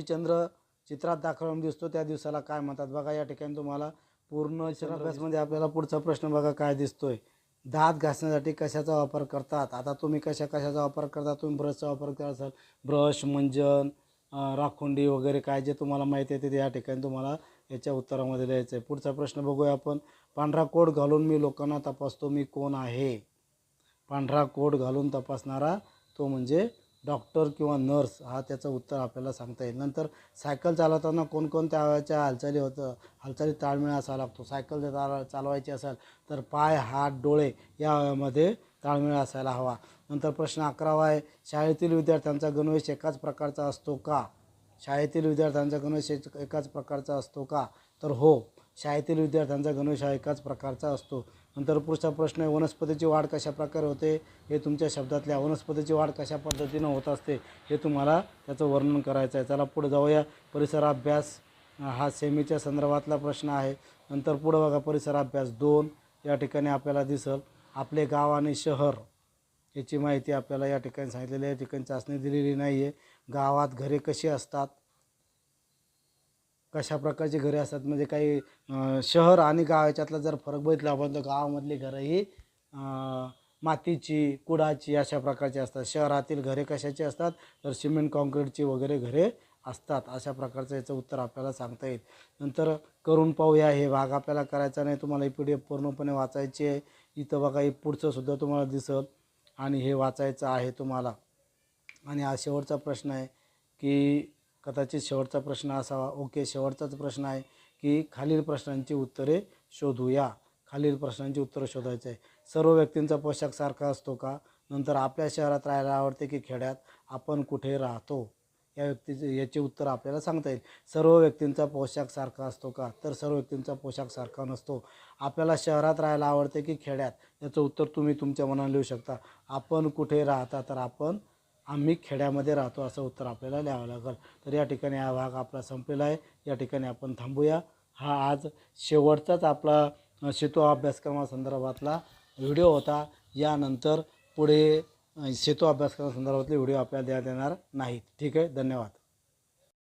चंद्र चित्रात दाखवून दिसतो त्या दिवसाला काय म्हणतात. बघा या ठिकाणी तुम्हाला पूर्ण अभ्यासमध्ये आपल्याला पुढचा प्रश्न बघा काय दिसतोय. दात घासण्यासाठी कशाचा वापर करतात. आता तुम्ही कशाचा वापर करता, तुम्ही ब्रशचा वापर करत असाल, ब्रश, मंजन, राखुंडी वगैरे काय जे तुम्हाला माहिती आहे ते या ठिकाणी तुम्हाला याच्या उत्तरामध्ये लिहायचं आहे. पुढचा प्रश्न बघूया आपण. पांढरा कोट घालून मी लोकांना तपासतो, मी कोण आहे. पांढरा कोट घालून तपासणारा तो म्हणजे डॉक्टर किंवा नर्स, हा त्याचं उत्तर आपल्याला सांगता येईल. नंतर सायकल चालवताना कोणकोणत्या अवयवाच्या हालचाली ताळमेळ असावा लागतो. सायकल जर चालवायची असेल तर पाय, हात, डोळे या अवयवामध्ये ताळमेळ असायला हवा. नंतर प्रश्न 11 आहे. शाळेतील विद्यार्थ्यांचा गणवेश एकाच प्रकारचा असतो का. शाळेतील विद्यार्थ्यांचा गणवेश एकाच प्रकारचा असतो का, तर हो, शाळेतील विद्यार्थ्यांचा गणवेश हा एकाच प्रकारचा असतो. नंतर पुढचा प्रश्न आहे. वनस्पतीची वाढ कशा प्रकारे होते, हे तुमच्या शब्दातल्या. वनस्पतीची वाढ कशा पद्धतीनं होत असते हे तुम्हाला त्याचं वर्णन करायचं आहे. चला पुढे जाऊया. परिसराभ्यास हा सेमीच्या संदर्भातला प्रश्न आहे. नंतर पुढं बघा परिसराभ्यास 2 या ठिकाणी आपल्याला दिसल आपले गाव आणि शहर याची माहिती आपल्याला या ठिकाणी सांगितलेली आहे. या ठिकाणी चाचणी दिलेली नाही आहे. गावात घरे कशी असतात, कशा प्रकारची घरे असतात, म्हणजे काही शहर आणि गाव याच्यातला जर फरक बघितला आपण तर गावामधली घरं ही मातीची, कुडाची अशा प्रकारची असतात. शहरातील घरे कशाची असतात, तर सिमेंट कॉन्क्रीटची वगैरे घरे असतात. अशा प्रकारचं याचं उत्तर आपल्याला सांगता येईल. नंतर करून पाहूया हे भाग आपल्याला करायचा नाही, तुम्हाला ही PDF पूर्णपणे वाचायची आहे. इथं बघा हे पुढचं सुद्धा तुम्हाला दिसल आणि हे वाचायचं आहे तुम्हाला. आणि हा शेवटचा प्रश्न आहे की कदाचित शेवटचा प्रश्न असावा. ओके, शेवटचाच प्रश्न आहे की खालील प्रश्नांची उत्तरे शोधूया. खालील प्रश्नांची उत्तरं शोधायचं आहे. सर्व व्यक्तींचा पोशाख सारखा असतो का. नंतर आपल्या शहरात राहायला आवडते की खेड्यात. आपण कुठे राहतो. याचे उत्तर आपल्याला सांगता येईल. सर्व व्यक्तींचा पोशाख सारखा असतो का, तर सर्व व्यक्तींचा पोशाख सारखा नसतो. आपल्याला शहरात राहायला आवडते की खेड्यात, याचं उत्तर तुम्ही तुमच्या मनाने लिहू शकता. आपण कुठे राहता, तर आम्ही खेड्यामध्ये राहतो असं उत्तर आपल्याला लिहावं लागेल. तर या ठिकाणी हा भाग आपला संपलेला आहे. या ठिकाणी आपण थांबूया. हा आज शेवटचाच आपला सेतू अभ्यासक्रमासंदर्भातला व्हिडिओ होता. यानंतर पुढे सेतू अभ्यासक्रमासंदर्भातले व्हिडिओ आपल्याला देण्यात येणार नाहीत. ठीक आहे, धन्यवाद.